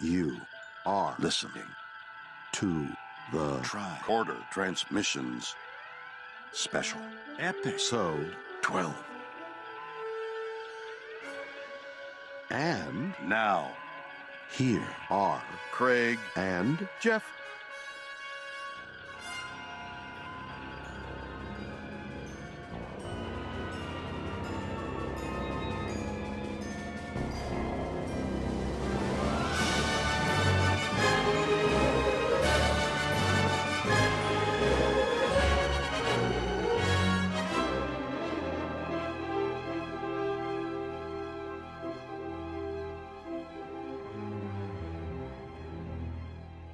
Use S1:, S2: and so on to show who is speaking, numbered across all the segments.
S1: You are listening to the Tricorder Transmissions Special Episode 12. And now, here are Craig and Jeff.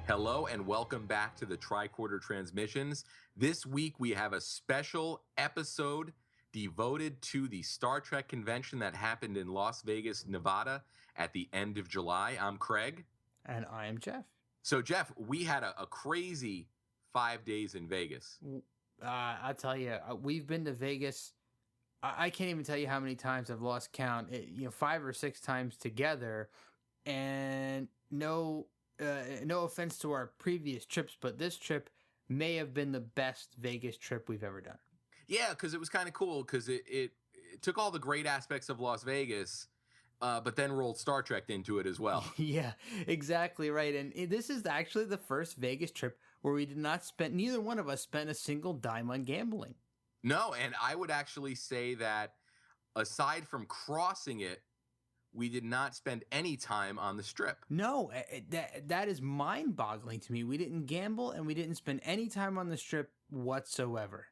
S2: Hello and welcome back to the Tricorder Transmissions. This week we have a special episode devoted to the Star Trek convention that happened in Las Vegas, Nevada at the end of July. I'm Craig.
S3: And I am Jeff.
S2: So Jeff, we had a crazy 5 days in Vegas.
S3: I'll tell you, we've been to Vegas. I can't even tell you how many times I've lost count. 5 or 6 times together. And no offense to our previous trips, but this trip may have been the best Vegas trip we've ever done.
S2: Yeah, because it was kind of cool because it took all the great aspects of Las Vegas, but then rolled Star Trek into it as well.
S3: Yeah, exactly right. And this is actually the first Vegas trip where we did not spend, neither one of us spent a single dime on gambling.
S2: No, and I would actually say that aside from crossing it, we did not spend any time on the strip.
S3: No, that is mind-boggling to me. We didn't gamble and we didn't spend any time on the strip whatsoever.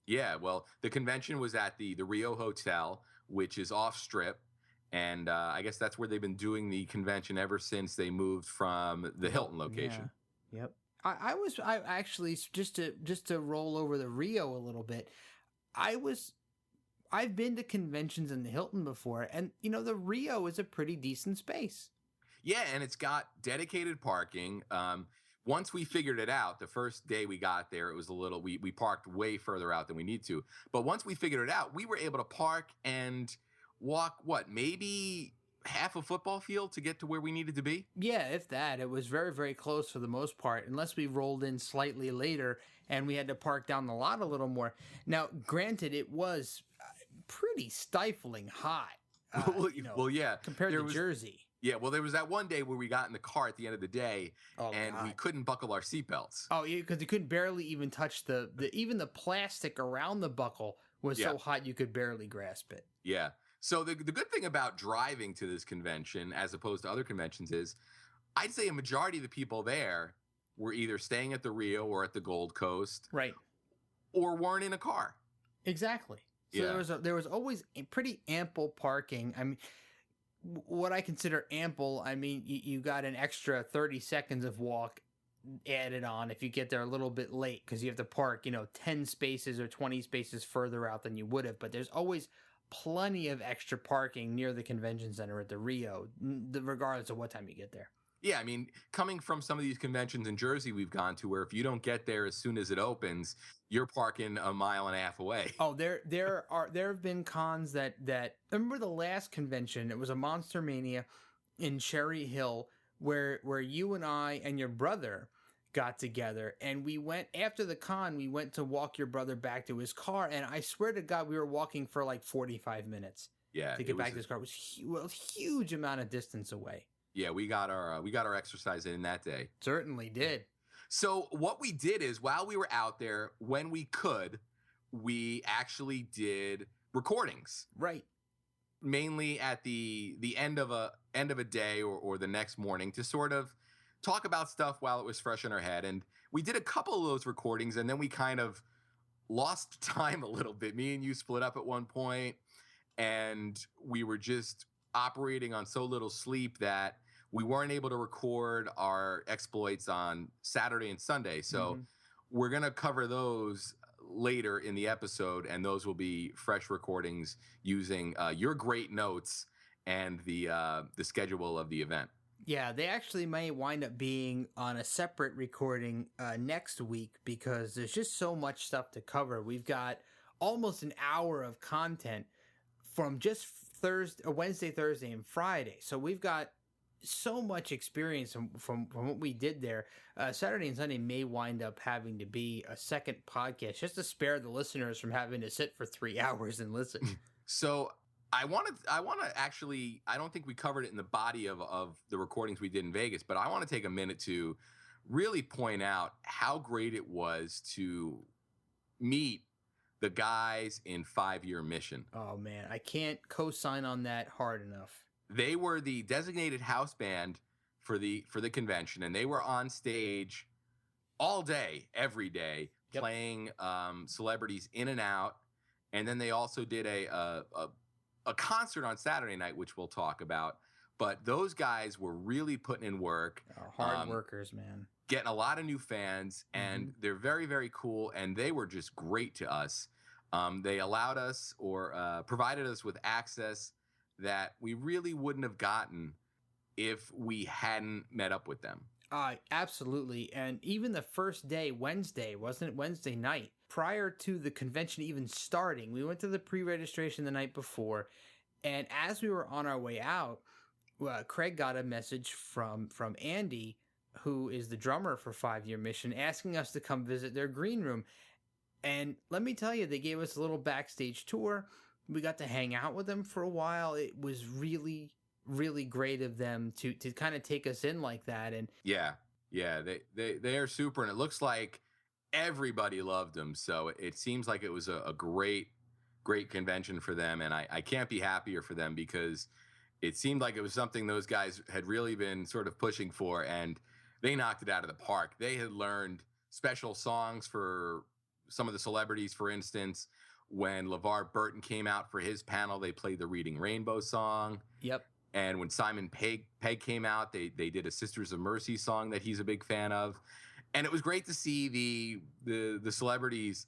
S2: Yeah, well, the convention was at the Rio Hotel, which is off strip. And I guess that's where they've been doing the convention ever since they moved from the Hilton location.
S3: Yeah. Yep. I actually, just to roll over the Rio a little bit, I've been to conventions in the Hilton before, and, the Rio is a pretty decent space.
S2: Yeah, and it's got dedicated parking. Once we figured it out, the first day we got there, it was a little, we parked way further out than we need to. But once we figured it out, we were able to park and walk, maybe half a football field to get to where we needed to be?
S3: Yeah, if that. It was very, very close for the most part, unless we rolled in slightly later and we had to park down the lot a little more. Now, granted, it was pretty stifling hot.
S2: Well, yeah.
S3: Compared to Jersey.
S2: Yeah, well, there was that one day where we got in the car at the end of the day we couldn't buckle our seatbelts.
S3: Oh, yeah, because you couldn't barely even touch even the plastic around the buckle was so hot you could barely grasp it.
S2: Yeah. So the good thing about driving to this convention as opposed to other conventions is I'd say a majority of the people there were either staying at the Rio or at the Gold Coast.
S3: Right.
S2: Or weren't in a car.
S3: Exactly. So there was always pretty ample parking. I mean, what I consider ample, I mean, you got an extra 30 seconds of walk added on if you get there a little bit late because you have to park, 10 spaces or 20 spaces further out than you would have. But there's always plenty of extra parking near the convention center at the Rio, regardless of what time you get there.
S2: Yeah, I mean, coming from some of these conventions in Jersey we've gone to where if you don't get there as soon as it opens, you're parking a mile and a half away.
S3: Oh, there have been cons that remember the last convention, it was a Monster Mania in Cherry Hill where you and I and your brother got together, and we went after the con. We went to walk your brother back to his car, and I swear to God, we were walking for like 45 minutes.
S2: Yeah,
S3: to get back to his car. It was a huge amount of distance away.
S2: Yeah, we got our exercise in that day.
S3: Certainly did.
S2: So what we did is while we were out there, when we could, we actually did recordings.
S3: Right.
S2: Mainly at the end of a day or the next morning to sort of talk about stuff while it was fresh in our head. And we did a couple of those recordings, and then we kind of lost time a little bit. Me and you split up at one point, and we were just operating on so little sleep that we weren't able to record our exploits on Saturday and Sunday. So we're going to cover those later in the episode, and those will be fresh recordings using your great notes and the schedule of the event.
S3: Yeah, they actually may wind up being on a separate recording next week because there's just so much stuff to cover. We've got almost an hour of content from just Wednesday, Thursday, and Friday. So we've got so much experience from what we did there. Saturday and Sunday may wind up having to be a second podcast just to spare the listeners from having to sit for 3 hours and listen.
S2: So I want to actually, I don't think we covered it in the body of the recordings we did in Vegas, but I want to take a minute to really point out how great it was to meet the guys in 5 Year Mission.
S3: Oh man, I can't co-sign on that hard enough.
S2: They were the designated house band for the convention, and they were on stage all day, every day, playing celebrities in and out. And then they also did a concert on Saturday night, which we'll talk about. But those guys were really putting in work.
S3: Hard workers, man.
S2: Getting a lot of new fans, and they're very, very cool. And they were just great to us. They allowed us or provided us with access that we really wouldn't have gotten if we hadn't met up with them.
S3: Absolutely. And even the first day, Wednesday, wasn't it Wednesday night? Prior to the convention even starting, we went to the pre-registration the night before. And as we were on our way out, Craig got a message from Andy, who is the drummer for 5 Year Mission, asking us to come visit their green room. And let me tell you, they gave us a little backstage tour. We got to hang out with them for a while. It was really, really great of them to kind of take us in like that. And
S2: yeah, they are super. And it looks like everybody loved them. So it seems like it was a great convention for them. And I can't be happier for them, because it seemed like it was something those guys had really been sort of pushing for, and they knocked it out of the park. They had learned special songs for some of the celebrities. For instance, when LeVar Burton came out for his panel, they played the Reading Rainbow song.
S3: Yep.
S2: And when Simon Pegg came out, they did a Sisters of Mercy song that he's a big fan of. And it was great to see the celebrities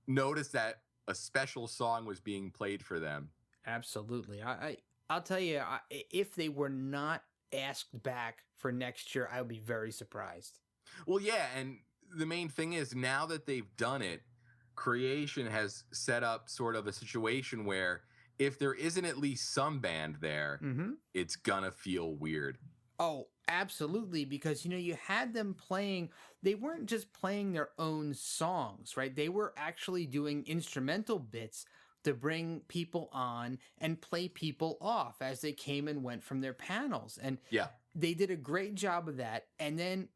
S2: notice that a special song was being played for them.
S3: Absolutely. I'll tell you, if they were not asked back for next year, I would be very surprised.
S2: Well, yeah, and the main thing is, now that they've done it, Creation has set up sort of a situation where if there isn't at least some band there, it's gonna feel weird.
S3: Oh, absolutely, because, you had them playing, they weren't just playing their own songs, right? They were actually doing instrumental bits to bring people on and play people off as they came and went from their panels. And they did a great job of that. And then,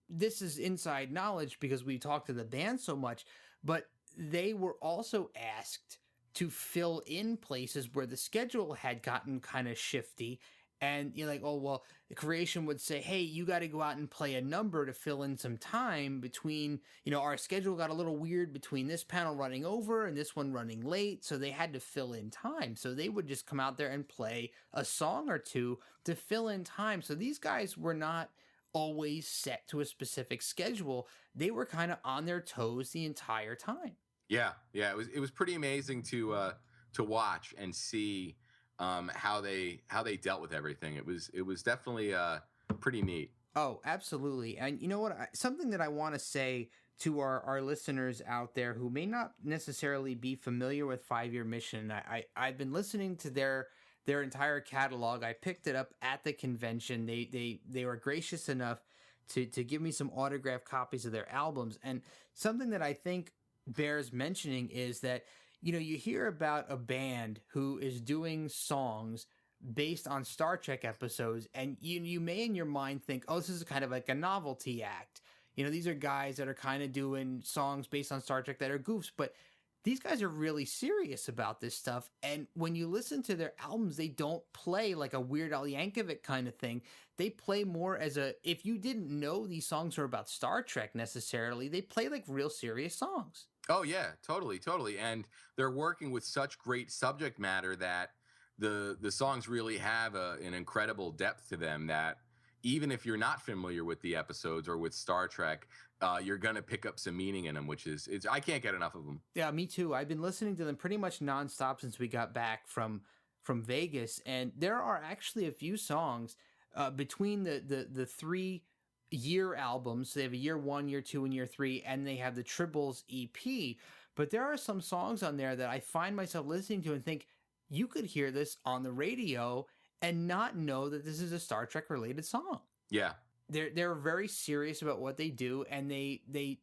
S3: this is inside knowledge because we talked to the band so much, but they were also asked to fill in places where the schedule had gotten kind of shifty. And you're like, oh, well, the Creation would say, hey, you got to go out and play a number to fill in some time between, our schedule got a little weird between this panel running over and this one running late. So they had to fill in time. So they would just come out there and play a song or two to fill in time. So these guys were not always set to a specific schedule. They were kind of on their toes the entire time.
S2: Yeah. It was pretty amazing to watch and see how they dealt with everything. It was definitely pretty neat.
S3: Oh, absolutely. And you know what? Something that I want to say to our listeners out there who may not necessarily be familiar with 5 Year Mission. I've been listening to their entire catalog. I picked it up at the convention. They were gracious enough to give me some autographed copies of their albums. And something that I think bears mentioning is that, you hear about a band who is doing songs based on Star Trek episodes, and you may in your mind think, oh, this is kind of like a novelty act. These are guys that are kind of doing songs based on Star Trek that are goofs, but these guys are really serious about this stuff. And when you listen to their albums, they don't play like a Weird Al Yankovic kind of thing. They play more as if you didn't know these songs are about Star Trek necessarily, they play like real serious songs.
S2: Oh yeah, totally. And they're working with such great subject matter that the songs really have an incredible depth to them that even if you're not familiar with the episodes or with Star Trek, you're going to pick up some meaning in them, which is I can't get enough of them.
S3: Yeah, me too. I've been listening to them pretty much nonstop since we got back from Vegas. And there are actually a few songs between the 3 year albums. So they have a year 1, year 2, and year 3, and they have the Tribbles EP. But there are some songs on there that I find myself listening to and think, you could hear this on the radio and not know that this is a Star Trek related song.
S2: Yeah.
S3: They're very serious about what they do, and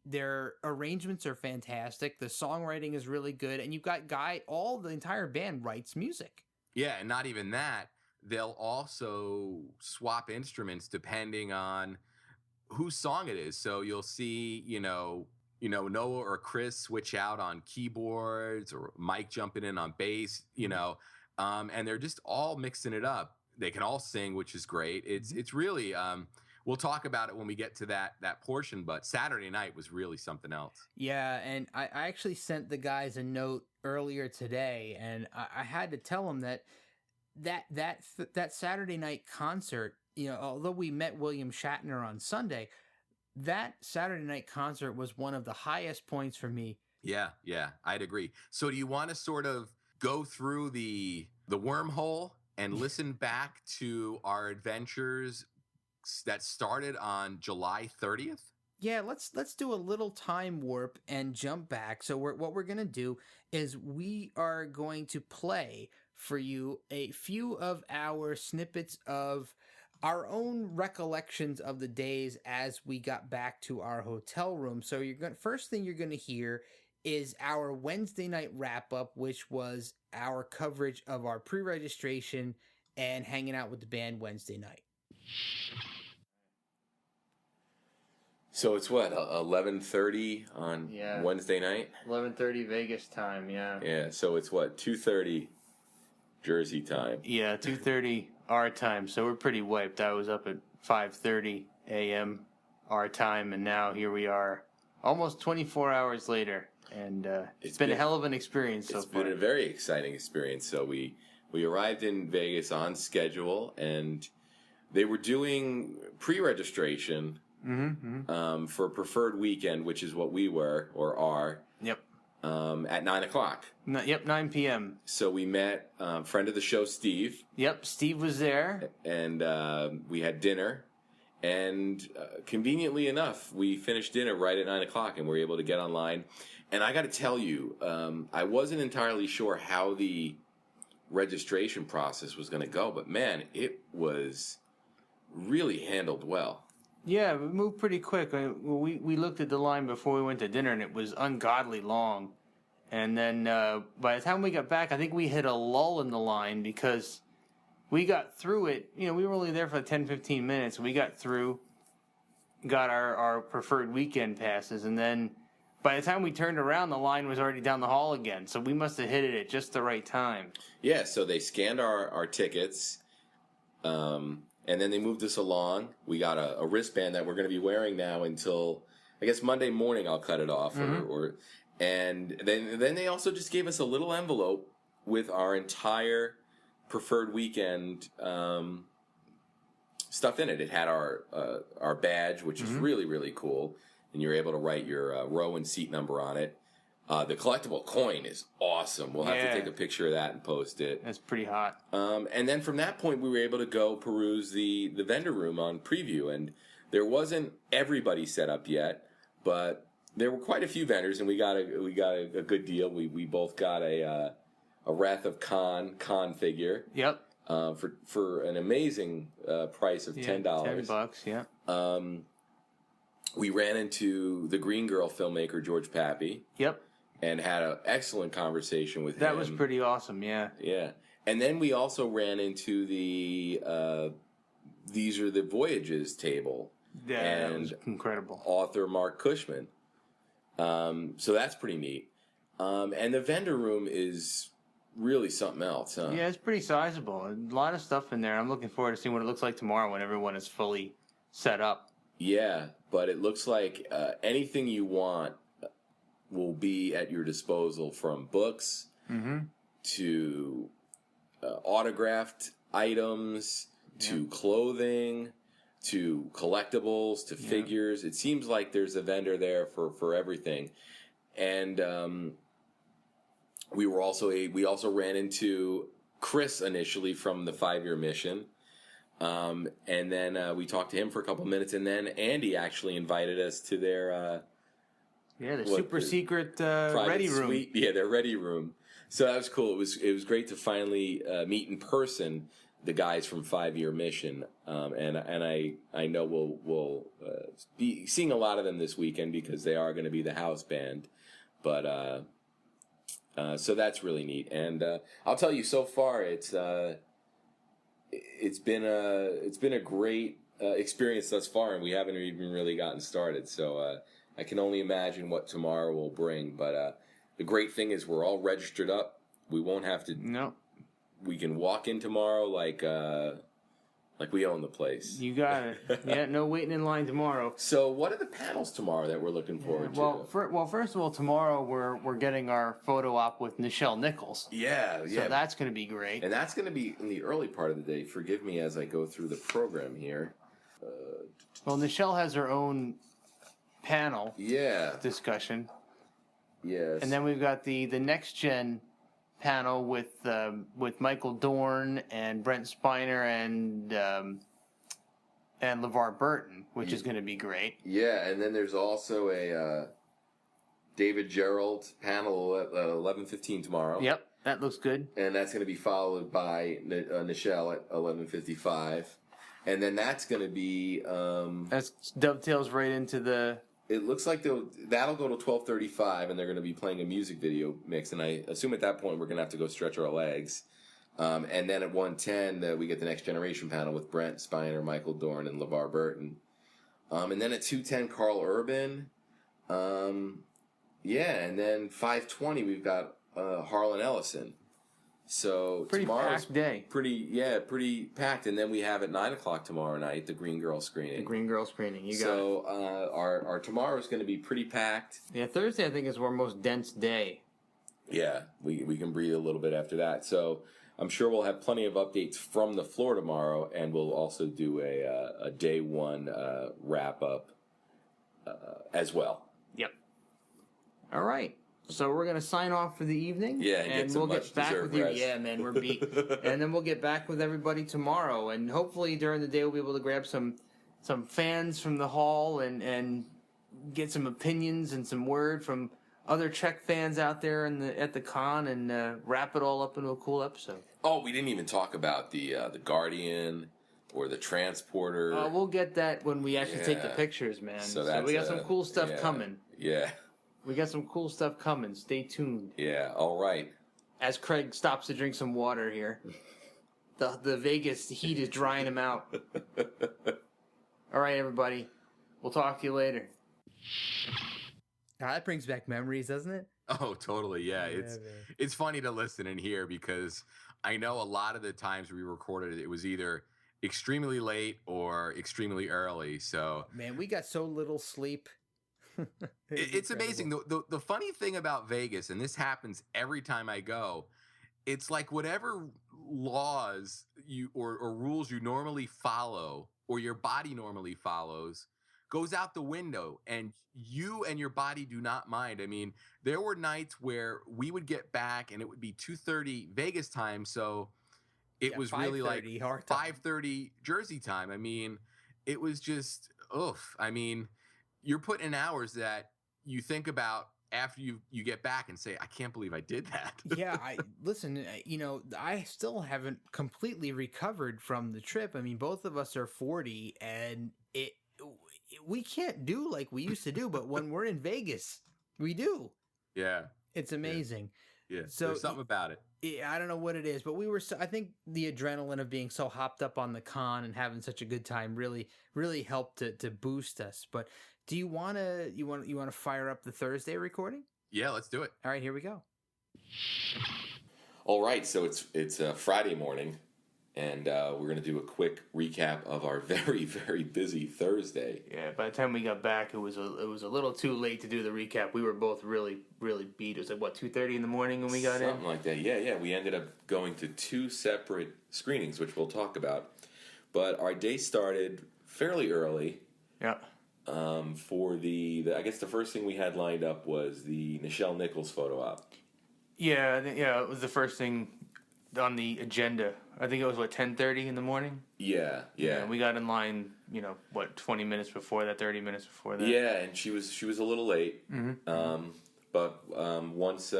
S3: their arrangements are fantastic. The songwriting is really good, and you've got the entire band writes music.
S2: Yeah, and not even that. They'll also swap instruments depending on whose song it is. So you'll see, Noah or Chris switch out on keyboards, or Mike jumping in on bass, and they're just all mixing it up. They can all sing, which is great. It's really we'll talk about it when we get to that portion, but Saturday night was really something else.
S3: Yeah, and I actually sent the guys a note earlier today, and I had to tell them that Saturday night concert, although we met William Shatner on Sunday, that Saturday night concert was one of the highest points for me.
S2: Yeah, I'd agree. So do you want to sort of go through the wormhole and listen back to our adventures that started on July 30th?
S3: Yeah, let's do a little time warp and jump back. So what we're going to do is we are going to play for you a few of our snippets of our own recollections of the days as we got back to our hotel room. So first thing you're going to hear is our Wednesday night wrap up, which was our coverage of our pre-registration and hanging out with the band Wednesday night.
S4: So it's what, 11:30 on Wednesday night?
S3: 11:30 Vegas time, yeah.
S4: Yeah, so it's what, 2:30 Jersey time?
S3: Yeah, 2:30 our time, so we're pretty wiped. I was up at 5:30 a.m. our time, and now here we are almost 24 hours later, and it's been a hell of an experience so far.
S4: It's been a very exciting experience. So we arrived in Vegas on schedule, and they were doing pre-registration for Preferred Weekend, which is what we were or are.
S3: Yep.
S4: At 9 o'clock.
S3: 9 p.m.
S4: So we met friend of the show, Steve.
S3: Yep, Steve was there.
S4: And we had dinner. And conveniently enough, we finished dinner right at 9 o'clock, and we were able to get online. And I got to tell you, I wasn't entirely sure how the registration process was going to go, but man, it was really handled well.
S3: Yeah, we moved pretty quick. We looked at the line before we went to dinner, and it was ungodly long. And then by the time we got back, I think we hit a lull in the line because we got through it. We were only there for 10, 15 minutes. We got through, got our Preferred Weekend passes, and then by the time we turned around, the line was already down the hall again. So we must have hit it at just the right time.
S4: Yeah, so they scanned our tickets. And then they moved us along. We got a wristband that we're going to be wearing now until, I guess, Monday morning. I'll cut it off. And then they also just gave us a little envelope with our entire Preferred Weekend stuff in it. It had our badge, which is really, really cool. And you're able to write your row and seat number on it. The collectible coin is awesome. We'll have to take a picture of that and post it.
S3: That's pretty hot.
S4: And then from that point, we were able to go peruse the vendor room on preview. And there wasn't everybody set up yet, but there were quite a few vendors, and we got a good deal. We both got a Wrath of Khan figure.
S3: Yep.
S4: For an amazing price of $10.
S3: $10, yeah.
S4: We ran into the Green Girl filmmaker, George Pappy.
S3: Yep.
S4: And had an excellent conversation with him.
S3: That was pretty awesome, yeah.
S4: Yeah. And then we also ran into the These Are the Voyages table.
S3: Yeah, that was incredible.
S4: Author Mark Cushman. So that's pretty neat. And the vendor room is really something else, huh?
S3: Yeah, it's pretty sizable. A lot of stuff in there. I'm looking forward to seeing what it looks like tomorrow when everyone is fully set up.
S4: Yeah, but it looks like anything you want will be at your disposal, from books to autographed items to clothing to collectibles to figures. It seems like there's a vendor there for everything. And we also ran into Chris initially from the 5-year mission. And then we talked to him for a couple minutes, and then Andy actually invited us to their
S3: super secret ready room.
S4: Suite. Yeah, their ready room. So that was cool. It was great to finally meet in person the guys from 5 Year Mission, and I know we'll be seeing a lot of them this weekend because they are going to be the house band, but so that's really neat. And I'll tell you, so far it's been a great experience thus far, and we haven't even really gotten started. So I can only imagine what tomorrow will bring. But the great thing is we're all registered up. We won't have to.
S5: No.
S4: We can walk in tomorrow like we own the place.
S5: You got it. Yeah, no waiting in line tomorrow.
S4: So, what are the panels tomorrow that we're looking forward to?
S5: Well, first of all, tomorrow we're getting our photo op with Nichelle Nichols.
S4: Yeah.
S5: So that's going to be great.
S4: And that's going to be in the early part of the day. Forgive me as I go through the program here.
S5: Well, Nichelle has her own panel.
S4: Yeah.
S5: Discussion.
S4: Yes.
S5: And then we've got the next gen panel with Michael Dorn and Brent Spiner and LeVar Burton, which is going to be great.
S4: Yeah, and then there's also a David Gerald panel at 11:15 tomorrow.
S5: Yep, that looks good.
S4: And that's going to be followed by Nichelle at 11:55, and then that's going to be
S5: that dovetails right into the.
S4: It looks like that'll go to 12:35, and they're going to be playing a music video mix. And I assume at that point we're going to have to go stretch our legs. And then at 1:10, we get the Next Generation panel with Brent Spiner, Michael Dorn, and LeVar Burton. And then at 2:10, Carl Urban. Yeah, and then 5:20, we've got Harlan Ellison. So
S5: pretty
S4: tomorrow's
S5: packed day.
S4: Pretty packed. And then we have at 9:00 tomorrow night the Green Girl screening.
S5: The Green Girl screening. You got it.
S4: So our tomorrow is going to be pretty packed.
S5: Yeah, Thursday I think is our most dense day.
S4: Yeah, we can breathe a little bit after that. So I'm sure we'll have plenty of updates from the floor tomorrow, and we'll also do a day one wrap up as well.
S5: Yep. All right. So we're gonna sign off for the evening.
S4: Yeah, and we'll get back
S5: with you.
S4: Rest.
S5: Yeah, man, we're beat. And then we'll get back with everybody tomorrow, and hopefully during the day we'll be able to grab some fans from the hall and get some opinions and some word from other Trek fans out there at the con, and wrap it all up into a cool episode.
S4: Oh, we didn't even talk about the Guardian or the Transporter.
S5: We'll get that when we actually take the pictures, man. So we got some cool stuff coming.
S4: Yeah.
S5: We got some cool stuff coming. Stay tuned.
S4: Yeah, all right.
S5: As Craig stops to drink some water here. The Vegas heat is drying him out. All right, everybody. We'll talk to you later.
S3: That brings back memories, doesn't it?
S2: Oh, totally. Yeah. It's funny to listen and hear because I know a lot of the times we recorded it was either extremely late or extremely early. So
S3: man, we got so little sleep.
S2: It's amazing. The funny thing about Vegas, and this happens every time I go, it's like whatever laws or rules you normally follow or your body normally follows goes out the window, and you and your body do not mind. I mean, there were nights where we would get back and it would be 2:30 Vegas time, so it was really like 5:30 Jersey time. I mean, it was just oof. I mean, you're putting in hours that you think about after you get back and say, I can't believe I did that.
S3: Yeah, listen, I still haven't completely recovered from the trip. I mean, both of us are 40, and we can't do like we used to do, but when we're in Vegas, we do.
S2: Yeah.
S3: It's amazing.
S2: Yeah.
S3: So
S2: there's something about it.
S3: I don't know what it is, but I think the adrenaline of being so hopped up on the con and having such a good time really, really helped to boost us. But do you want to fire up the Thursday recording?
S2: Yeah, let's do it.
S3: All right, here we go.
S4: All right, so it's Friday morning, and we're going to do a quick recap of our very, very busy Thursday.
S5: Yeah, by the time we got back, it was a little too late to do the recap. We were both really, really beat. It was like, 2:30 in the morning when we got in?
S4: Something like that. Yeah. We ended up going to 2 separate screenings, which we'll talk about. But our day started fairly early.
S5: Yeah.
S4: For I guess the first thing we had lined up was the Nichelle Nichols photo op.
S5: Yeah, it was the first thing on the agenda. I think it was 10:30 in the morning.
S4: Yeah.
S5: We got in line, 20 minutes before that, 30 minutes before that.
S4: Yeah, and she was a little late.
S5: Mm-hmm.
S4: But once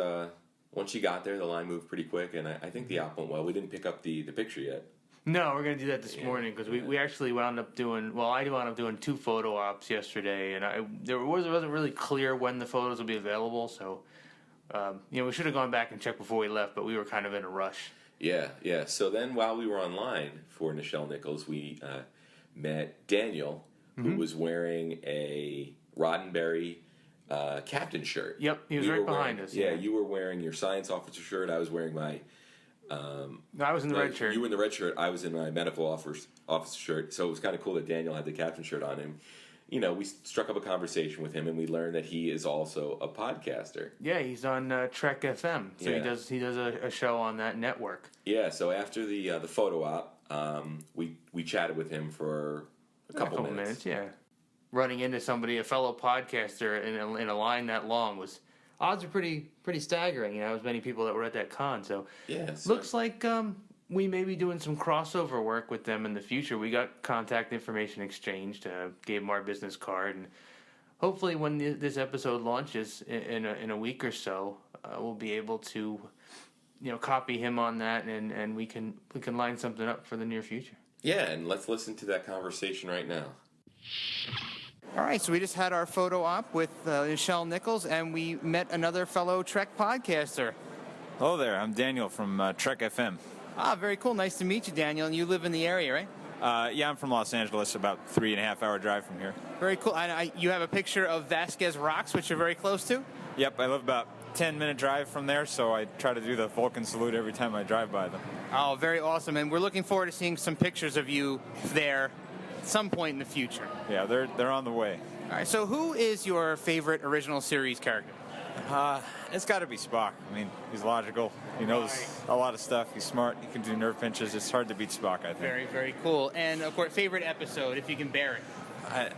S4: she got there, the line moved pretty quick, and I think the op went well. We didn't pick up the picture yet.
S5: No, we're going to do that this morning because we actually wound up doing, I wound up doing 2 photo ops yesterday, and it wasn't really clear when the photos will be available, so, we should have gone back and checked before we left, but we were kind of in a rush.
S4: Yeah. So then while we were online for Nichelle Nichols, we met Daniel, who was wearing a Roddenberry captain shirt.
S5: Yep, he was right behind us.
S4: Yeah, you were wearing your science officer shirt. I was wearing my...
S5: No, I was in the red shirt.
S4: You were in the red shirt. I was in my medical officer shirt. So it was kind of cool that Daniel had the captain shirt on him. We struck up a conversation with him, and we learned that he is also a podcaster.
S5: Yeah, he's on Trek FM. So he does a show on that network.
S4: Yeah. So after the photo op, we chatted with him for a couple minutes.
S5: Yeah. Running into somebody, a fellow podcaster, in a line that long was. Odds are pretty staggering, as many people that were at that con. So, looks like we may be doing some crossover work with them in the future. We got contact information exchanged, gave them our business card, and hopefully when this episode launches in a week or so, we'll be able to, copy him on that, and we can line something up for the near future.
S4: Yeah, and let's listen to that conversation right now.
S3: All right, so we just had our photo op with Nichelle Nichols, and we met another fellow Trek podcaster.
S6: Hello there, I'm Daniel from Trek FM.
S3: Ah, very cool. Nice to meet you, Daniel. And you live in the area, right?
S6: Yeah, I'm from Los Angeles, about 3.5-hour drive from here.
S3: Very cool. And you have a picture of Vasquez Rocks, which you're very close to?
S6: Yep, I live about 10-minute drive from there, so I try to do the Vulcan salute every time I drive by them.
S3: Oh, very awesome. And we're looking forward to seeing some pictures of you there at some point in the future.
S6: Yeah, they're on the way.
S3: All right, so who is your favorite original series character?
S6: It's got to be Spock. I mean, he's logical. He knows a lot of stuff. He's smart. He can do nerve pinches. It's hard to beat Spock, I think.
S3: Very, very cool. And, of course, favorite episode, if you can bear it?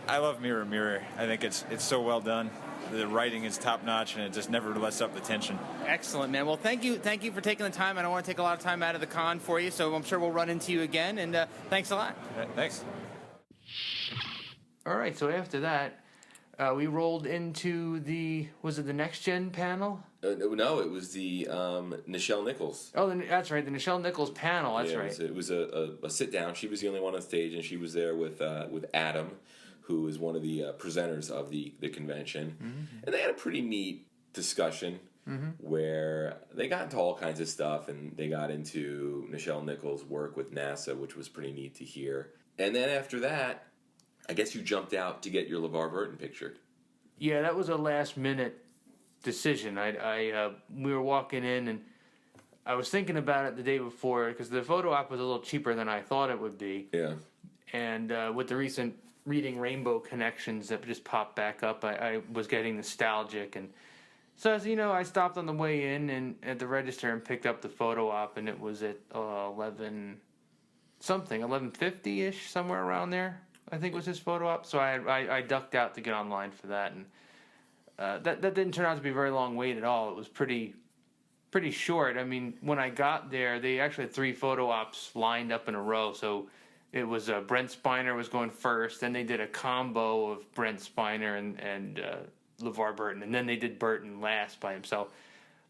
S6: I love Mirror Mirror. I think it's so well done. The writing is top-notch, and it just never lets up the tension.
S3: Excellent, man. Well, thank you for taking the time. I don't want to take a lot of time out of the con for you, so I'm sure we'll run into you again, and thanks a lot.
S6: Thanks.
S5: All right, so after that, we rolled into the Next Gen panel?
S4: No, it was the Nichelle Nichols.
S5: Oh, that's right, the Nichelle Nichols panel. That's right.
S4: It was a sit down. She was the only one on stage, and she was there with Adam, who is one of the presenters of the convention, and they had a pretty neat discussion where they got into all kinds of stuff, and they got into Nichelle Nichols' work with NASA, which was pretty neat to hear. And then after that, I guess you jumped out to get your LeVar Burton picture.
S5: Yeah, that was a last-minute decision. We were walking in, and I was thinking about it the day before, because the photo op was a little cheaper than I thought it would be.
S4: Yeah.
S5: And with the recent Reading Rainbow connections that just popped back up, I was getting nostalgic. And so, as you know, I stopped on the way in and at the register and picked up the photo op, and it was at 11:50-ish, somewhere around there. I think was his photo op. So I ducked out to get online for that, and that didn't turn out to be a very long wait at all. It was pretty short. I mean, when I got there, they actually had 3 photo ops lined up in a row. So it was Brent Spiner was going first, then they did a combo of Brent Spiner and LeVar Burton, and then they did Burton last by himself.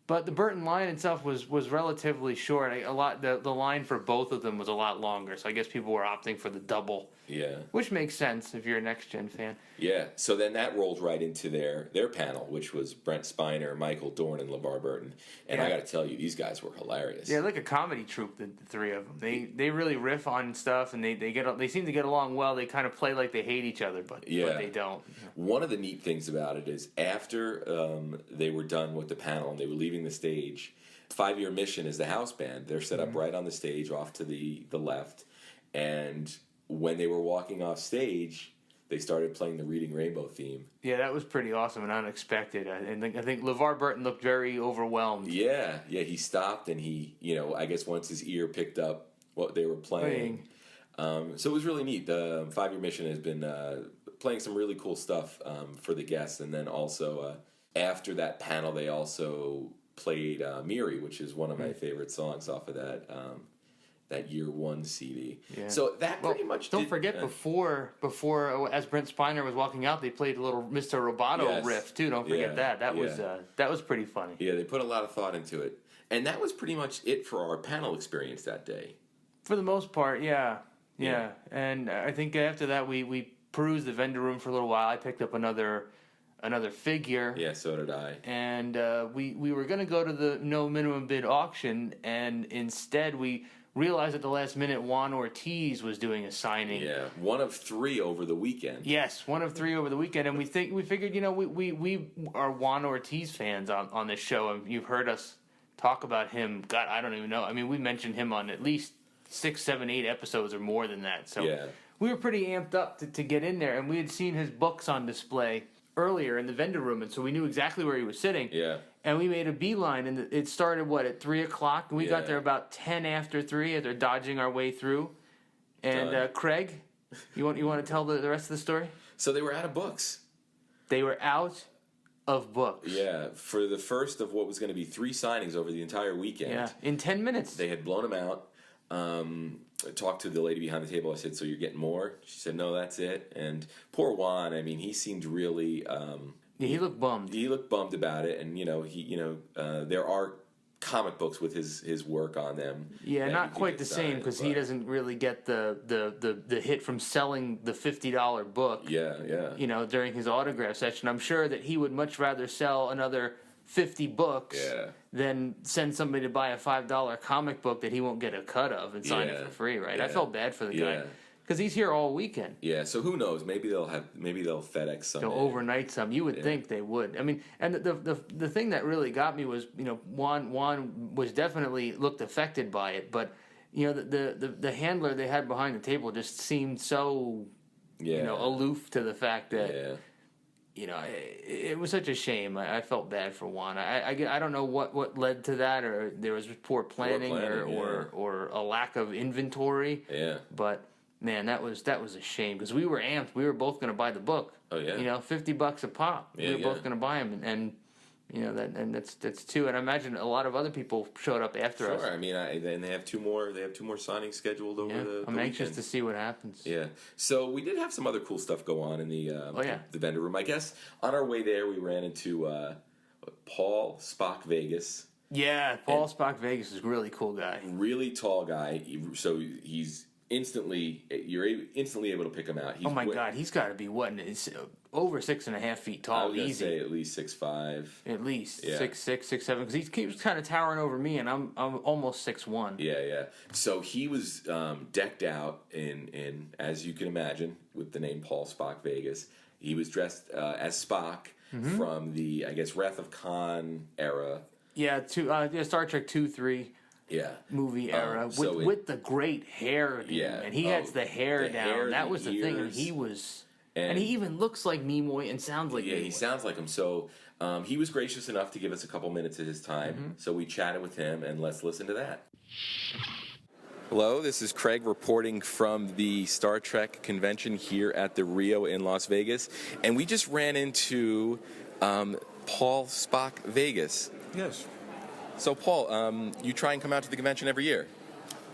S5: But the Burton line itself was relatively short. The line for both of them was a lot longer, so I guess people were opting for the double.
S4: Yeah.
S5: Which makes sense if you're a Next Gen fan.
S4: Yeah. So then that rolled right into their panel, which was Brent Spiner, Michael Dorn, and LeVar Burton. And I got to tell you, these guys were hilarious.
S5: Yeah, like a comedy troupe, the 3 of them. They really riff on stuff, and they seem to get along well. They kind of play like they hate each other, but they don't.
S4: One of the neat things about it is after they were done with the panel and they were leaving the stage, 5 Year Mission is the house band. They're set up right on the stage off to the left, and when they were walking off stage, they started playing the Reading Rainbow theme.
S5: Yeah, that was pretty awesome and unexpected. I think LeVar Burton looked very overwhelmed.
S4: Yeah, he stopped and he, I guess once his ear picked up what they were playing. So it was really neat. The 5 Year Mission has been playing some really cool stuff for the guests. And then also after that panel, they also played Miri, which is one of my favorite songs off of that Year One CD. Yeah. So that pretty much.
S5: Don't forget before as Brent Spiner was walking out, they played a little Mr. Roboto riff too. Don't forget that. That was pretty funny.
S4: Yeah, they put a lot of thought into it, and that was pretty much it for our panel experience that day.
S5: For the most part, yeah. And I think after that, we perused the vendor room for a little while. I picked up another figure.
S4: Yeah, so did I.
S5: And we were going to go to the no minimum bid auction, and instead we realized at the last minute Juan Ortiz was doing a signing.
S4: Yeah, one of 3 over the weekend.
S5: Yes, one of 3 over the weekend, and we figured, we are Juan Ortiz fans on this show, and you've heard us talk about him. God, I don't even know. I mean, we mentioned him on at least 6, 7, 8 episodes or more than that. So we were pretty amped up to get in there, and we had seen his books on display earlier in the vendor room, and so we knew exactly where he was sitting. Yeah. And we made a beeline, and it started, at 3 o'clock? And we got there about 10 after 3, as they're dodging our way through. And Craig, you want to tell the rest of the story?
S4: So they were out of books.
S5: They were out of books.
S4: Yeah, for the first of what was going to be 3 signings over the entire weekend.
S5: Yeah, in 10 minutes.
S4: They had blown them out. I talked to the lady behind the table. I said, "So you're getting more?" She said, "No, that's it." And poor Juan, I mean, he seemed really...
S5: he looked bummed.
S4: He looked bummed about it, and there are comic books with his work on them.
S5: Yeah, not quite the same, because he doesn't really get the hit from selling the $50 book.
S4: Yeah.
S5: During his autograph session, I'm sure that he would much rather sell another 50 books than send somebody to buy a $5 comic book that he won't get a cut of and sign it for free. Right? I felt bad for the guy. Because he's here all weekend.
S4: Yeah, so who knows? Maybe they'll FedEx some.
S5: They'll overnight some. You would think they would. I mean, and the thing that really got me was, Juan was definitely looked affected by it, but the handler they had behind the table just seemed so aloof to the fact that it was such a shame. I felt bad for Juan. I don't know what led to that, or there was poor planning, or a lack of inventory. Yeah, but. Man, that was a shame, because we were amped. We were both going to buy the book. Oh yeah, $50 a pop. Yeah, we were both going to buy them, and that's 2. And I imagine a lot of other people showed up after us.
S4: Sure, I mean, and they have 2 more. They have 2 more signings scheduled over the.
S5: I'm anxious to see what happens.
S4: Yeah, so we did have some other cool stuff go on in the vendor room. I guess on our way there, we ran into Paul Spock Vegas.
S5: Yeah, Paul Spock Vegas is a really cool guy.
S4: Really tall guy. So he's. You're instantly able to pick him out.
S5: God, he's got to be over 6.5 feet tall.
S4: I was gonna say at least 6'5".
S5: At least 6'6", 6'7", because he keeps kind of towering over me, and I'm almost 6'1".
S4: Yeah. So he was decked out in as you can imagine, with the name Paul Spock Vegas. He was dressed as Spock from the Wrath of Khan era.
S5: Yeah, Star Trek 2-3.
S4: Yeah,
S5: movie era with the great hair, dude. And he has the hair down. That was the thing. And he was, and he even looks like Nimoy and sounds like.
S4: Yeah, Nimoy. He sounds like him. So he was gracious enough to give us a couple minutes of his time. So we chatted with him, and let's listen to that. Hello, this is Craig reporting from the Star Trek convention here at the Rio in Las Vegas, and we just ran into Paul Spock Vegas.
S7: Yes.
S4: So, Paul, you try and come out to the convention every year?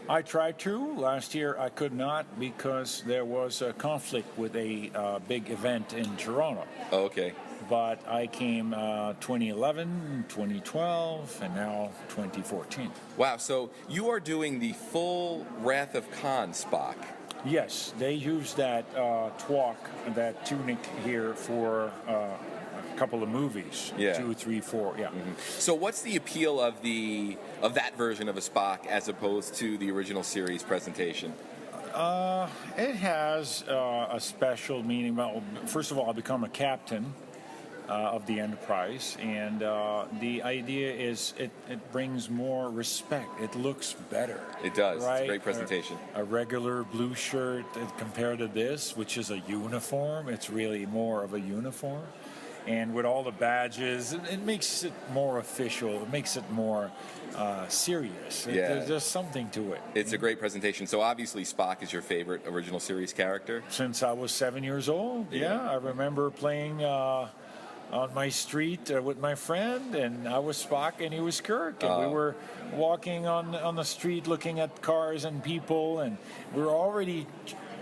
S7: I tried to. Last year I could not because there was a conflict with a big event in Toronto.
S4: Oh, okay.
S7: But I came 2011, 2012, and now 2014.
S4: Wow, so you are doing the full Wrath of Khan Spock.
S7: Yes, they used that twalk, that tunic here for... couple of movies, 2, 3, 4,
S4: So what's the appeal of that version of a Spock as opposed to the original series presentation?
S7: It has a special meaning. Well, first of all, I become a captain of the Enterprise, and the idea is it brings more respect. It looks better.
S4: It does.
S7: Right?
S4: It's a great presentation.
S7: A regular blue shirt compared to this, which is a uniform, it's really more of a uniform. And with all the badges, it makes it more official. It makes it more serious. There's something to it.
S4: It's a great presentation. So obviously Spock is your favorite original series character?
S7: Since I was 7 years old, I remember playing on my street with my friend, and I was Spock and he was Kirk. And we were walking on the street looking at cars and people, and we were already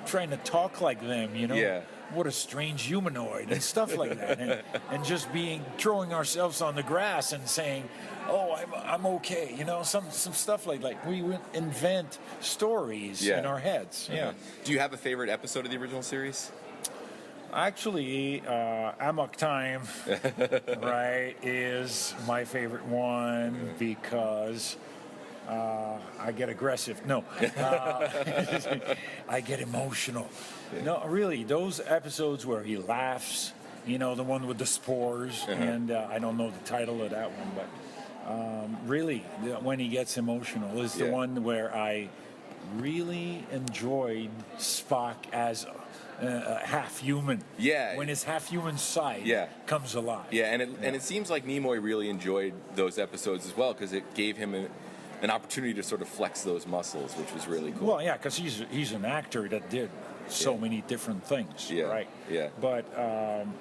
S7: trying to talk like them, Yeah. What a strange humanoid and stuff like that, and just throwing ourselves on the grass and saying, oh, I'm okay. You know, some stuff like we would invent stories in our heads. Yeah.
S8: Do you have a favorite episode of the original series?
S7: Actually, Amok Time, right, is my favorite one because I get aggressive. No, I get emotional. No, really, those episodes where he laughs, you know, the one with the spores, and I don't know the title of that one, but really, when he gets emotional is the one where I really enjoyed Spock as half human.
S8: Yeah.
S7: When his half human side comes alive.
S8: Yeah, and it seems like Nimoy really enjoyed those episodes as well because it gave him an opportunity to sort of flex those muscles, which was really cool.
S7: Well, yeah, because he's an actor that did so many different things, right?
S8: Yeah.
S7: But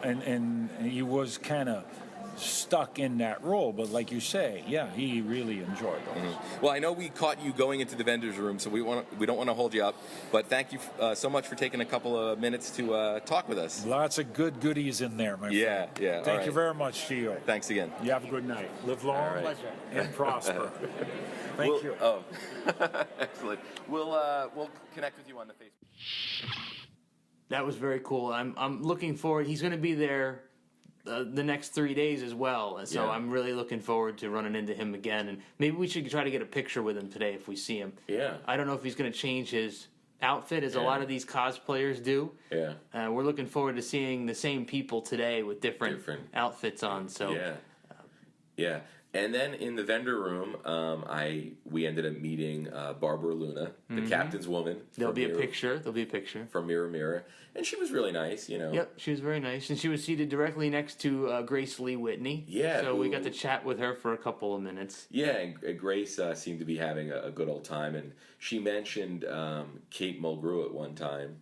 S7: and he was kind of stuck in that role, but like you say, he really enjoyed those.
S8: Well, I know we caught you going into the vendor's room, so we don't want to hold you up, but thank you so much for taking a couple of minutes to talk with us.
S7: Lots of good goodies in there, my friend.
S8: Yeah.
S7: Thank you very much, Theo.
S8: Thanks again.
S7: You have a good night. Live long and prosper. Thank you.
S8: Oh, excellent. We'll connect with you on the Facebook.
S5: That was very cool. I'm looking forward. He's going to be there the next 3 days as well. So I'm really looking forward to running into him again. And maybe we should try to get a picture with him today if we see him.
S4: Yeah.
S5: I don't know if he's going to change his outfit as a lot of these cosplayers do.
S4: Yeah.
S5: We're looking forward to seeing the same people today with different outfits on. So
S4: yeah. And then in the vendor room, we ended up meeting Barbara Luna, the captain's woman.
S5: There'll be a picture
S4: from Mirror Mirror, and she was really nice. You know.
S5: Yep, she was very nice, and she was seated directly next to Grace Lee Whitney.
S4: Yeah.
S5: So we got to chat with her for a couple of minutes.
S4: Yeah, and Grace seemed to be having a good old time, and she mentioned Kate Mulgrew at one time.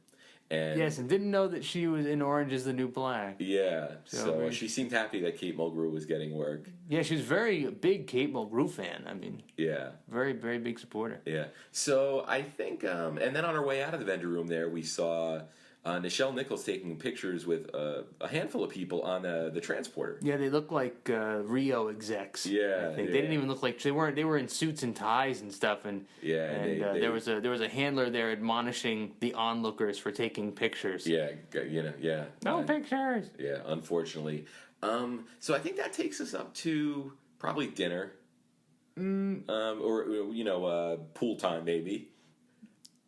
S4: And
S5: yes, and didn't know that she was in Orange is the New Black.
S4: Yeah, so she seemed happy that Kate Mulgrew was getting work.
S5: Yeah, she was very big Kate Mulgrew fan. I mean, very, very big supporter.
S4: Yeah, so I think, and then on our way out of the vendor room there, we saw Nichelle Nichols taking pictures with a handful of people on the transporter.
S5: Yeah, they look like Rio execs.
S4: Yeah,
S5: I think they didn't even look like they were in suits and ties and stuff. And there was a handler there admonishing the onlookers for taking pictures.
S4: Yeah,
S5: no pictures.
S4: Yeah, unfortunately. So I think that takes us up to probably dinner, or pool time maybe.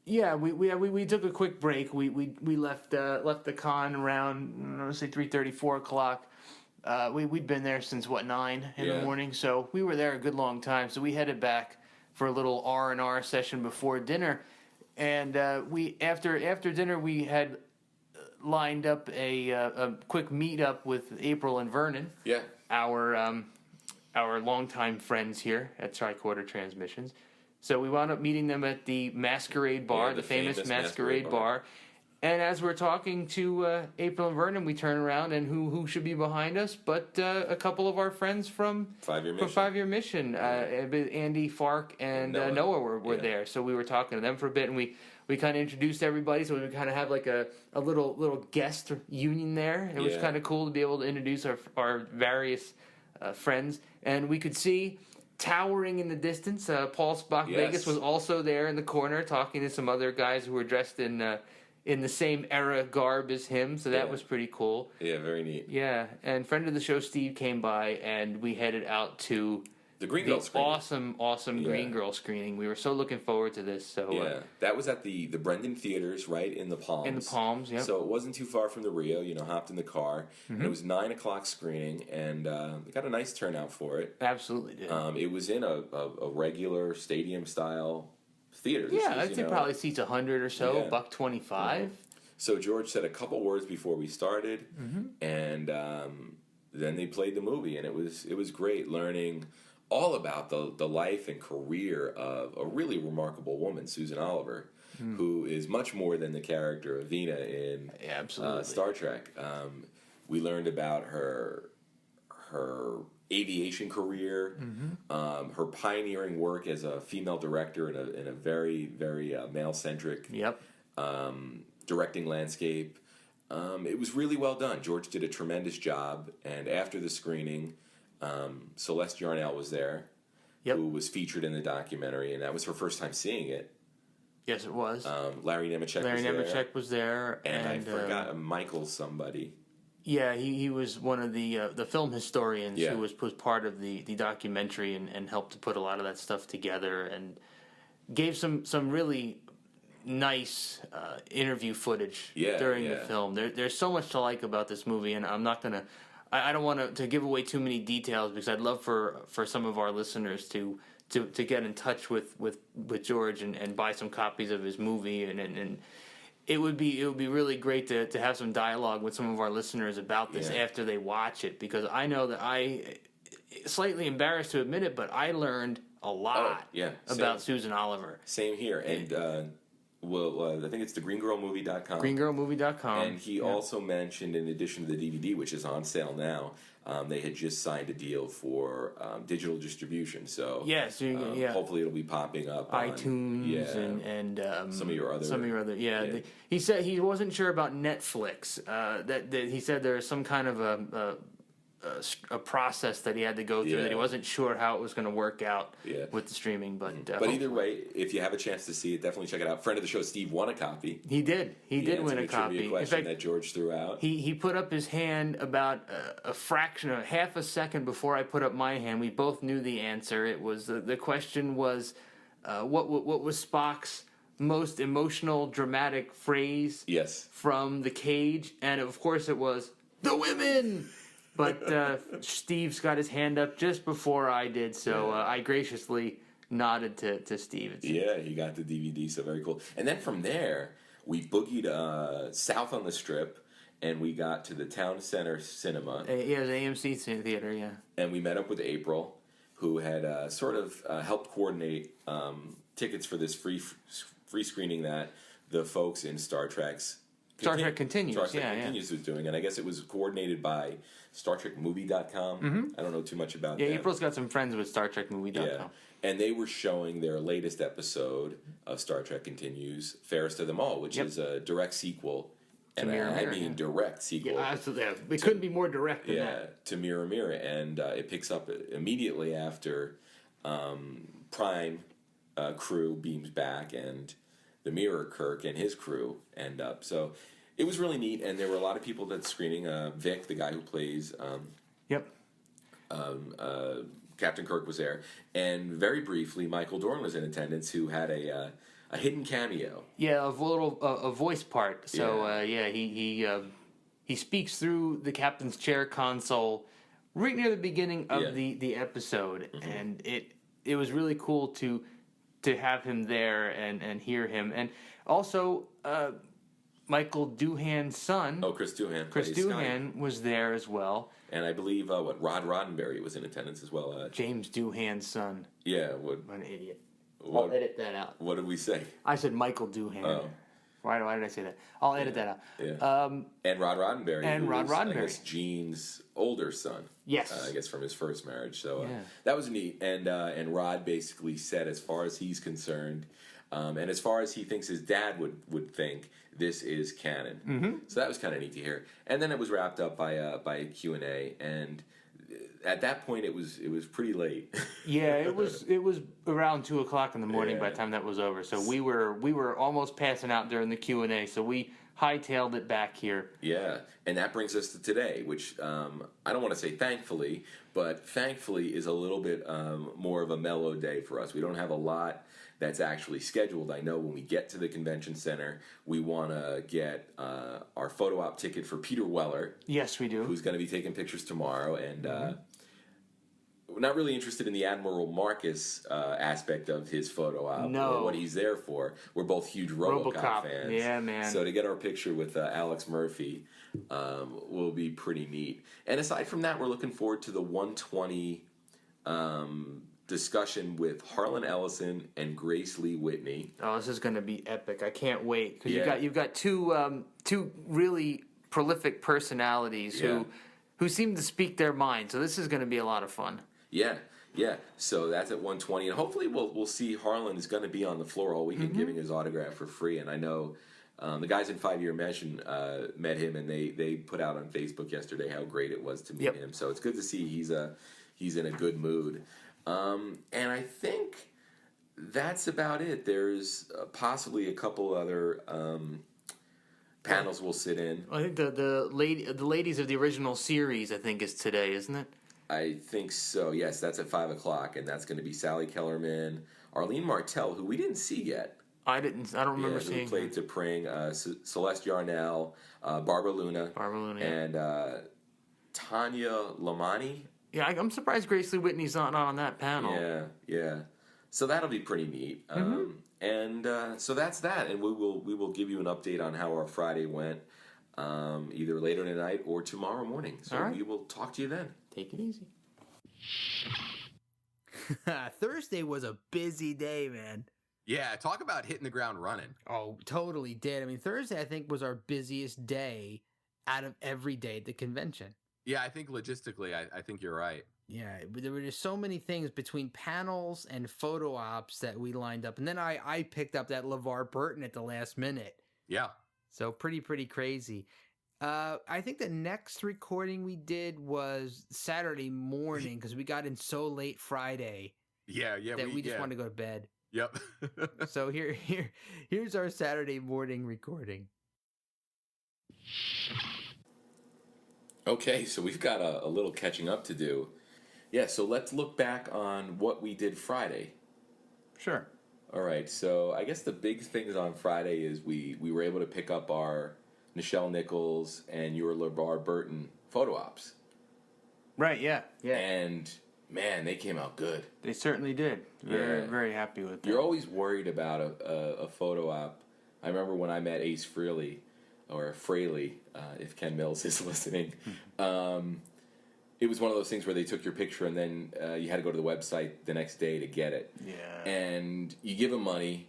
S5: Yeah, we took a quick break. We left the con around, let's say 3:30, 4 o'clock. We'd been there since 9 in the morning, so we were there a good long time. So we headed back for a little R&R session before dinner, and after dinner we had lined up a quick meetup with April and Vernon.
S4: Yeah,
S5: our longtime friends here at Tricorder Transmissions. So we wound up meeting them at the Masquerade Bar, the famous Masquerade Bar. And as we're talking to April and Vernon, we turn around, and who should be behind us but a couple of our friends from 5-Year Mission. Andy, Fark, and Noah were there. So we were talking to them for a bit, and we kind of introduced everybody. So we kind of have like a little guest union there. It was kind of cool to be able to introduce our various friends. And we could see, towering in the distance, Paul Spock Vegas was also there in the corner talking to some other guys who were dressed in the same era garb as him, so that was pretty cool.
S4: Yeah, very neat.
S5: Yeah, and friend of the show Steve came by, and we headed out to
S4: the Green Girl screening.
S5: Awesome Green Girl screening. We were so looking forward to this. So
S4: that was at the Brendan Theaters, right in the Palms.
S5: In the Palms, yeah.
S4: So it wasn't too far from the Rio. Hopped in the car, and it was 9 o'clock screening, and we got a nice turnout for it.
S5: Absolutely did.
S4: It was in a regular stadium style theater.
S5: I'd say probably seats 100 or so, $125. Yeah.
S4: So George said a couple words before we started, and then they played the movie, and it was great learning all about the life and career of a really remarkable woman, Susan Oliver, who is much more than the character of Vina in Star Trek. We learned about her aviation career, her pioneering work as a female director in a very, very male-centric directing landscape. It was really well done. George did a tremendous job, and after the screening, Celeste Yarnell was there,
S5: Yep.
S4: who was featured in the documentary, and that was her first time seeing it.
S5: Yes, it was.
S4: Larry Nemechek
S5: Larry
S4: was there.
S5: Nemechek was there.
S4: And I forgot Michael somebody.
S5: Yeah, he was one of the film historians
S4: Yeah.
S5: who was part of the documentary and helped to put a lot of that stuff together and gave some really nice interview footage during the film. There's so much to like about this movie, and I'm not gonna. I don't want to give away too many details because I'd love for some of our listeners to get in touch with George and buy some copies of his movie and it would be really great to have some dialogue with some of our listeners about this after they watch it, because I know that slightly embarrassed to admit it, but I learned a lot about Susan Oliver.
S4: Same here. And I think it's the greengirlmovie.com.
S5: Greengirlmovie.com.
S4: And he also mentioned, in addition to the DVD, which is on sale now, they had just signed a deal for digital distribution. So hopefully it'll be popping up
S5: iTunes and
S4: some of your other.
S5: He said he wasn't sure about Netflix. That he said there was some kind of a process that he had to go through that he wasn't sure how it was going to work out with the streaming. But
S4: either way, if you have a chance to see it, definitely check it out. Friend of the show, Steve, won a copy.
S5: He did. He did win a copy.
S4: In fact, that George threw out.
S5: He put up his hand about a fraction of half a second before I put up my hand. We both knew the answer. It was the question was what was Spock's most emotional, dramatic phrase from The Cage, and of course it was the women. But Steve's got his hand up just before I did, so I graciously nodded to Steve.
S4: Yeah, he got the DVD, so very cool. And then from there, we boogied south on the Strip, and we got to the Town Center Cinema.
S5: Yeah, the AMC Theater, yeah.
S4: And we met up with April, who had helped coordinate tickets for this free screening that the folks in Star Trek Continues was doing, and I guess it was coordinated by StarTrekMovie.com.
S5: Mm-hmm.
S4: I don't know too much about
S5: that.
S4: that.
S5: Yeah, April's got some friends with StarTrekMovie.com. Yeah,
S4: and they were showing their latest episode of Star Trek Continues, Fairest of Them All, which is a direct sequel. And I mean direct sequel.
S5: Yeah, absolutely. It couldn't be more direct than that.
S4: To Mirror Mirror, and it picks up immediately after Prime crew beams back, and the Mirror Kirk and his crew end up. So it was really neat, and there were a lot of people that screening. Vic, the guy who plays Captain Kirk, was there, and very briefly, Michael Dorn was in attendance, who had a hidden cameo.
S5: Yeah, a voice part. So he speaks through the captain's chair console right near the beginning of the episode, and it was really cool to have him there and hear him, and also Michael Doohan's son.
S4: Oh, Chris Doohan.
S5: Chris Doohan was there as well,
S4: and I believe Rod Roddenberry was in attendance as well.
S5: James Doohan's son.
S4: Yeah,
S5: what an idiot. I'll edit that out.
S4: What did we say?
S5: I said Michael Doohan. Oh. Why did I say that? I'll edit that out.
S4: Yeah. And Rod Roddenberry.
S5: I
S4: guess Gene's older son.
S5: Yes.
S4: I guess from his first marriage. So that was neat. And Rod basically said, as far as he's concerned, and as far as he thinks his dad would think, this is canon.
S5: Mm-hmm.
S4: So that was kind of neat to hear. And then it was wrapped up by a Q&A, and at that point, it was pretty late.
S5: Yeah, it was around 2:00 in the morning by the time that was over. So we were almost passing out during the Q&A. So we hightailed it back here.
S4: Yeah, and that brings us to today, which I don't want to say thankfully, but thankfully is a little bit more of a mellow day for us. We don't have a lot that's actually scheduled. I know when we get to the convention center, we want to get our photo op ticket for Peter Weller.
S5: Yes, we do.
S4: Who's going to be taking pictures tomorrow, and we're not really interested in the Admiral Marcus aspect of his photo op or what he's there for. We're both huge RoboCop fans.
S5: Yeah, man.
S4: So to get our picture with Alex Murphy will be pretty neat. And aside from that, we're looking forward to the 120 discussion with Harlan Ellison and Grace Lee Whitney.
S5: Oh, this is going to be epic! I can't wait because you've got two really prolific personalities who seem to speak their mind. So this is going to be a lot of fun.
S4: Yeah. So that's at 120, and hopefully we'll see Harlan is going to be on the floor all weekend giving his autograph for free. And I know the guys in 5 Year Mission met him, and they put out on Facebook yesterday how great it was to meet him. So it's good to see he's in a good mood. And I think that's about it. There's possibly a couple other panels we'll sit in.
S5: I think the ladies of the original series, I think, is today, isn't it?
S4: I think so. Yes, that's at 5:00, and that's going to be Sally Kellerman, Arlene Martell, who we didn't see yet.
S5: I don't remember seeing.
S4: Who played T'Pring, Celeste Yarnell, Barbara Luna, and Tanya Lamani.
S5: Yeah, I'm surprised Grace Lee Whitney's not on that panel.
S4: Yeah. So that'll be pretty neat. And so that's that. And we will give you an update on how our Friday went, either later tonight or tomorrow morning. So we will talk to you then.
S5: Take it easy.
S3: Thursday was a busy day, man.
S2: Yeah, talk about hitting the ground running.
S3: Oh, totally did. I mean, Thursday, I think, was our busiest day out of every day at the convention.
S2: Yeah, I think logistically, I think you're right.
S3: Yeah, there were just so many things between panels and photo ops that we lined up. And then I picked up that LeVar Burton at the last minute.
S2: Yeah.
S3: So pretty crazy. I think the next recording we did was Saturday morning because we got in so late Friday.
S2: Yeah.
S3: That we just wanted to go to bed.
S2: Yep.
S3: So here's our Saturday morning recording.
S4: Okay, so we've got a little catching up to do. Yeah, so let's look back on what we did Friday.
S5: Sure.
S4: All right, so I guess the big things on Friday is we were able to pick up our Nichelle Nichols and your LeVar Burton photo ops.
S5: Right, yeah.
S4: And, man, they came out good.
S5: They certainly did. Very happy with them.
S4: You're always worried about a photo op. I remember when I met Ace Frehley, or Fraley, if Ken Mills is listening. It was one of those things where they took your picture and then you had to go to the website the next day to get it.
S5: Yeah.
S4: And you give them money,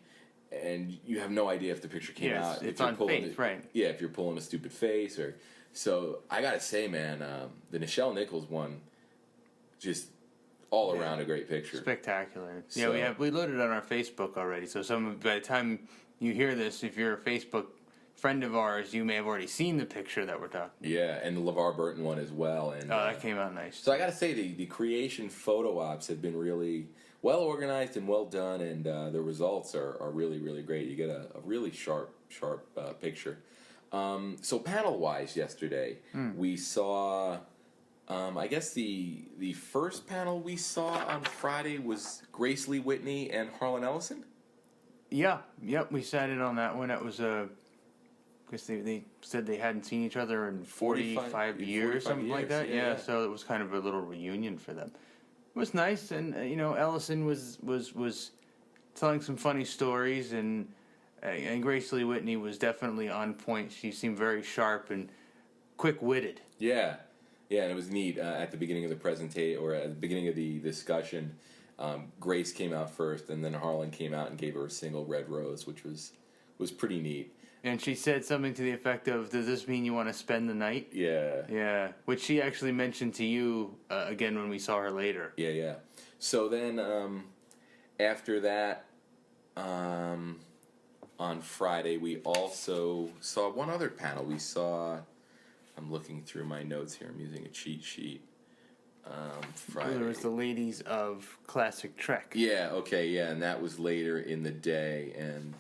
S4: and you have no idea if the picture came out.
S5: It's on faith, right?
S4: Yeah, if you're pulling a stupid face or. So I gotta say, man, the Nichelle Nichols one, just all around a great picture.
S5: Spectacular.
S4: So,
S5: Yeah, we loaded it on our Facebook already. So by the time you hear this, if you're a Facebook friend of ours, you may have already seen the picture that we're talking.
S4: Yeah, and the LeVar Burton one as well. And
S5: that came out nice.
S4: So I got to say, the creation photo ops have been really well organized and well done, and the results are really, really great. You get a really sharp picture. So panel wise, yesterday we saw. I guess the first panel we saw on Friday was Grace Lee Whitney and Harlan Ellison.
S5: Yeah, we sat in on that one. It was because they said they hadn't seen each other in 45 years, something like that. Yeah, so it was kind of a little reunion for them. It was nice, and Ellison was telling some funny stories, and Grace Lee Whitney was definitely on point. She seemed very sharp and quick-witted.
S4: Yeah, and it was neat. At the beginning of the presentation, or at the beginning of the discussion, Grace came out first, and then Harlan came out and gave her a single red rose, which was pretty neat.
S5: And she said something to the effect of, "Does this mean you want to spend the night?" Yeah. Which she actually mentioned to you again when we saw her later.
S4: Yeah. So then after that, on Friday, we also saw one other panel. We saw, I'm looking through my notes here. I'm using a cheat sheet. Friday.
S5: There was the ladies of Classic Trek.
S4: Yeah, and that was later in the day, and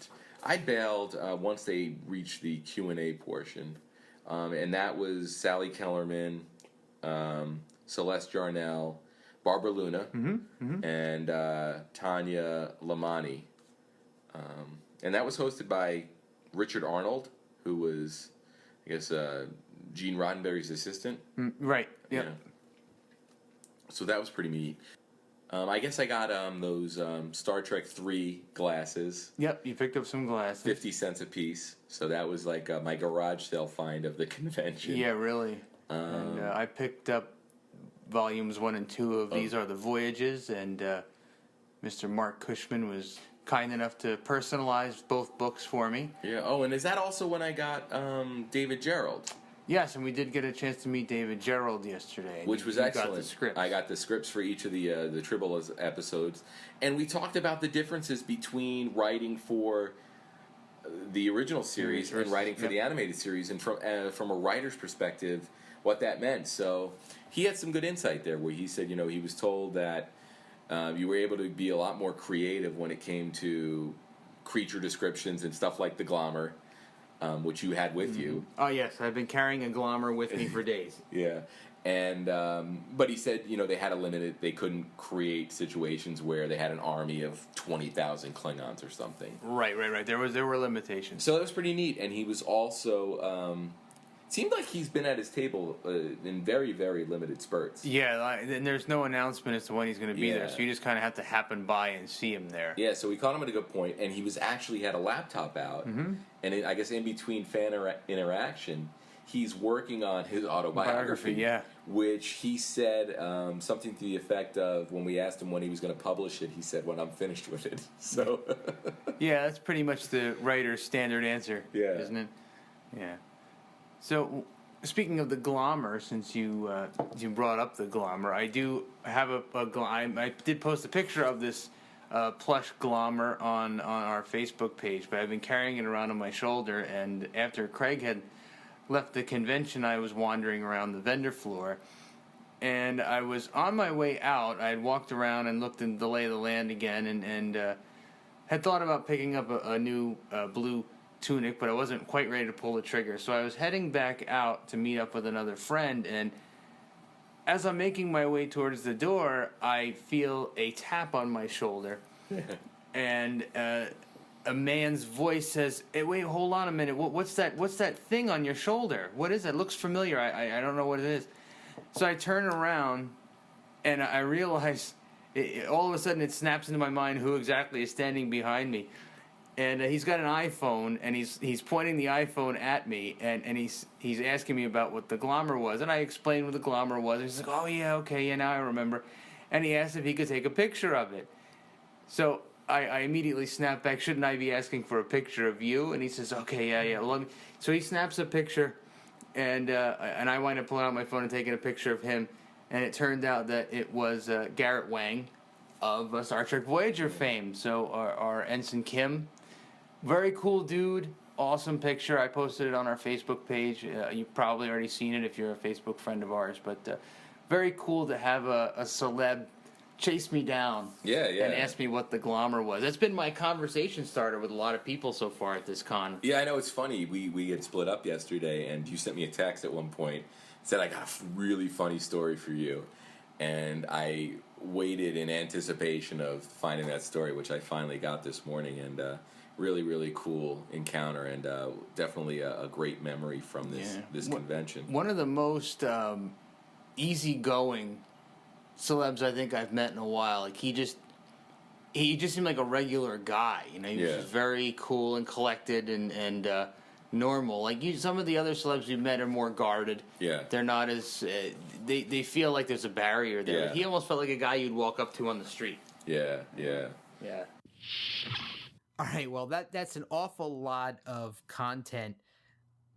S4: I bailed once they reached the Q&A portion, and that was Sally Kellerman, Celeste Yarnell, Barbara Luna, and Tanya Lamani, and that was hosted by Richard Arnold, who was, I guess, Gene Roddenberry's assistant.
S5: Right. Yep.
S4: Yeah. So that was pretty neat. I guess I got those Star Trek 3 glasses.
S5: Yep, you picked up some glasses.
S4: 50 cents a piece. So that was like my garage sale find of the convention.
S5: Yeah, really. And I picked up volumes 1 and 2 of These Are the Voyages, and Mr. Mark Cushman was kind enough to personalize both books for me.
S4: Yeah. Oh, and is that also when I got David Gerald?
S5: Yes, and we did get a chance to meet David Gerald yesterday.
S4: Which was excellent.
S5: Got the scripts.
S4: I got the scripts for each of the Tribble episodes. And we talked about the differences between writing for the original series and writing for the animated series. And from a writer's perspective, what that meant. So he had some good insight there, where he said, he was told that you were able to be a lot more creative when it came to creature descriptions and stuff like the Glommer, which you had with you.
S5: Oh yes, I've been carrying a Glommer with me for days.
S4: Yeah. And but he said, they had a limit. They couldn't create situations where they had an army of 20,000 Klingons or something.
S5: Right. There were limitations.
S4: So that was pretty neat. And he was also seemed like he's been at his table in very, very limited spurts.
S5: Yeah, and there's no announcement as to when he's going to be there, so you just kind of have to happen by and see him there.
S4: Yeah, so we caught him at a good point, and he was actually had a laptop out, and I guess in between fan interaction, he's working on his autobiography, which he said something to the effect of, when we asked him when he was going to publish it, he said, when I'm finished with it. So
S5: yeah, that's pretty much the writer's standard answer, isn't it? Yeah. So, speaking of the Glommer, since you brought up the Glommer, I do have I did post a picture of this plush Glommer on our Facebook page, but I've been carrying it around on my shoulder, and after Craig had left the convention, I was wandering around the vendor floor, and I was on my way out. I had walked around and looked in the lay of the land again, and had thought about picking up a new blue tunic, but I wasn't quite ready to pull the trigger. So I was heading back out to meet up with another friend, and as I'm making my way towards the door, I feel a tap on my shoulder, and a man's voice says, "Hey, wait, hold on a minute. What's that thing on your shoulder? What is that? Looks familiar. I don't know what it is." So I turn around, and I realize, all of a sudden it snaps into my mind who exactly is standing behind me. And he's got an iPhone, and he's pointing the iPhone at me, and he's asking me about what the Glommer was. And I explained what the Glommer was. And he's like, "Oh, yeah, okay, yeah, now I remember." And he asked if he could take a picture of it. So I immediately snapped back, "Shouldn't I be asking for a picture of you?" And he says, "Okay, yeah. Well, so he snaps a picture, and I wind up pulling out my phone and taking a picture of him. And it turned out that it was Garrett Wang of Star Trek Voyager fame. So our Ensign Kim. Very cool dude, awesome picture. I posted it on our Facebook page. You've probably already seen it if you're a Facebook friend of ours. But very cool to have a celeb chase me down and ask me what the Glommer was. That's been my conversation starter with a lot of people so far at this con.
S4: Yeah, I know, it's funny. We had split up yesterday, and you sent me a text at one point, said, "I got a really funny story for you." And I waited in anticipation of finding that story, which I finally got this morning, and really, really cool encounter, and definitely a great memory from this convention. One
S5: of the most easygoing celebs I think I've met in a while. Like he just seemed like a regular guy. He was just very cool and collected and normal. Like some of the other celebs we've met are more guarded. Yeah, they're not as they feel like there's a barrier there. Yeah. He almost felt like a guy you'd walk up to on the street.
S4: Yeah.
S3: All right, well, that's an awful lot of content.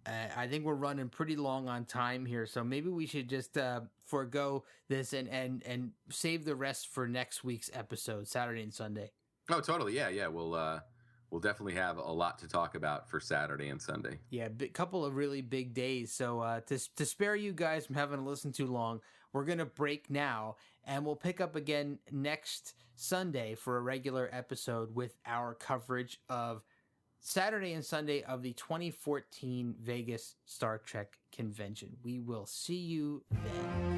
S3: I think we're running pretty long on time here, so maybe we should just forego this and save the rest for next week's episode, Saturday and Sunday.
S2: Oh, totally. Yeah. We'll definitely have a lot to talk about for Saturday and Sunday.
S3: Yeah, a couple of really big days. So to spare you guys from having to listen too long, we're going to break now, and we'll pick up again next Sunday for a regular episode with our coverage of Saturday and Sunday of the 2014 Vegas Star Trek Convention. We will see you then.